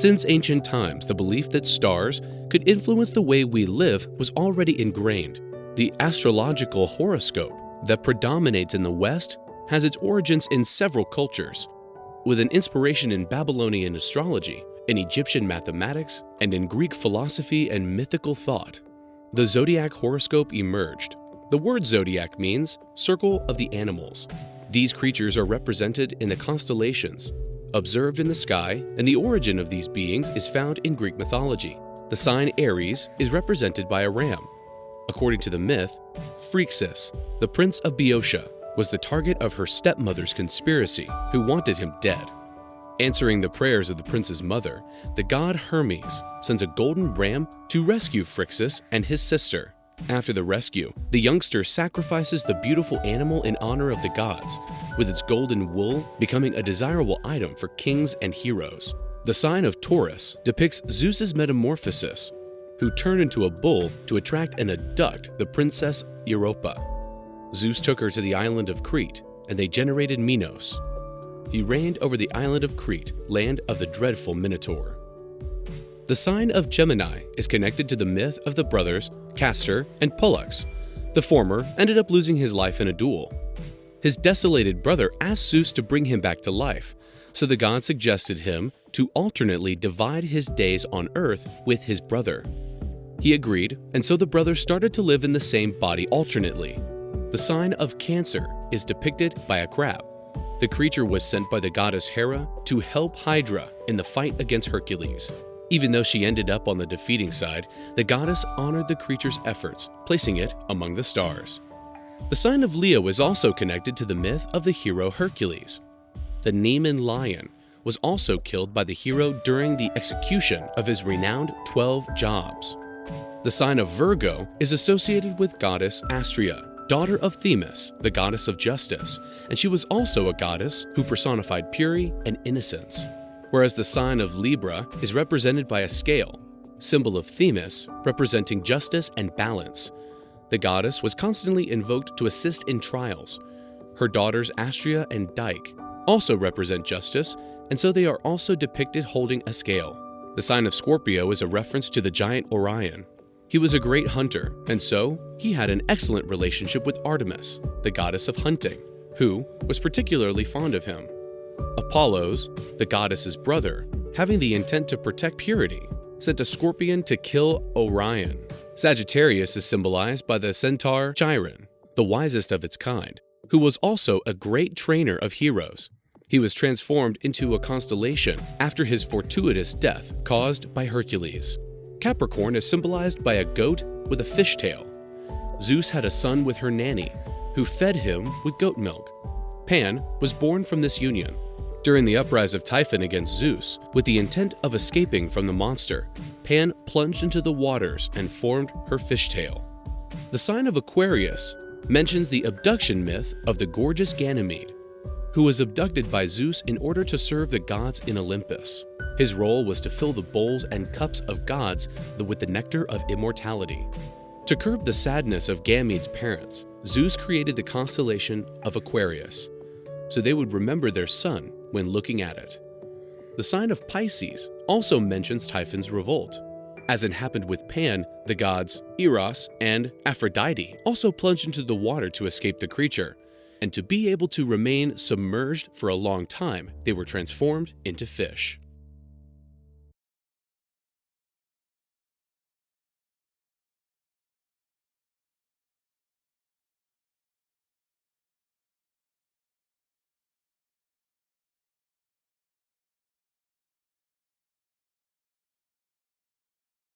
Since ancient times, the belief that stars could influence the way we live was already ingrained. The astrological horoscope that predominates in the West has its origins in several cultures, with an inspiration in Babylonian astrology, in Egyptian mathematics, and in Greek philosophy and mythical thought. The Zodiac horoscope emerged. The word zodiac means circle of the animals. These creatures are represented in the constellations, observed in the sky, and the origin of these beings is found in Greek mythology. The sign Aries is represented by a ram. According to the myth, Phrixus, the prince of Boeotia, was the target of her stepmother's conspiracy, who wanted him dead. Answering the prayers of the prince's mother, the god Hermes sends a golden ram to rescue Phrixus and his sister. After the rescue, the youngster sacrifices the beautiful animal in honor of the gods, with its golden wool becoming a desirable item for kings and heroes. The sign of Taurus depicts Zeus's metamorphosis, who turned into a bull to attract and abduct the princess Europa. Zeus took her to the island of Crete, and they generated Minos. He reigned over the island of Crete, land of the dreadful Minotaur. The sign of Gemini is connected to the myth of the brothers Castor and Pollux. The former ended up losing his life in a duel. His desolated brother asked Zeus to bring him back to life, so the god suggested him to alternately divide his days on Earth with his brother. He agreed, and so the brothers started to live in the same body alternately. The sign of Cancer is depicted by a crab. The creature was sent by the goddess Hera to help Hydra in the fight against Hercules. Even though she ended up on the defeating side, the goddess honored the creature's efforts, placing it among the stars. The sign of Leo is also connected to the myth of the hero Hercules. The Nemean lion was also killed by the hero during the execution of his renowned 12 jobs. The sign of Virgo is associated with goddess Astrea, daughter of Themis, the goddess of justice, and she was also a goddess who personified purity and innocence. Whereas the sign of Libra is represented by a scale, symbol of Themis, representing justice and balance. The goddess was constantly invoked to assist in trials. Her daughters Astrea and Dike also represent justice, and so they are also depicted holding a scale. The sign of Scorpio is a reference to the giant Orion. He was a great hunter, and so he had an excellent relationship with Artemis, the goddess of hunting, who was particularly fond of him. Apollos, the goddess's brother, having the intent to protect purity, sent a scorpion to kill Orion. Sagittarius is symbolized by the centaur Chiron, the wisest of its kind, who was also a great trainer of heroes. He was transformed into a constellation after his fortuitous death caused by Hercules. Capricorn is symbolized by a goat with a fishtail. Zeus had a son with her nanny, who fed him with goat milk. Pan was born from this union. During the uprising of Typhon against Zeus, with the intent of escaping from the monster, Pan plunged into the waters and formed her fishtail. The sign of Aquarius mentions the abduction myth of the gorgeous Ganymede, who was abducted by Zeus in order to serve the gods in Olympus. His role was to fill the bowls and cups of gods with the nectar of immortality. To curb the sadness of Ganymede's parents, Zeus created the constellation of Aquarius, so they would remember their son when looking at it. The sign of Pisces also mentions Typhon's revolt. As it happened with Pan, the gods Eros and Aphrodite also plunged into the water to escape the creature, and to be able to remain submerged for a long time, they were transformed into fish.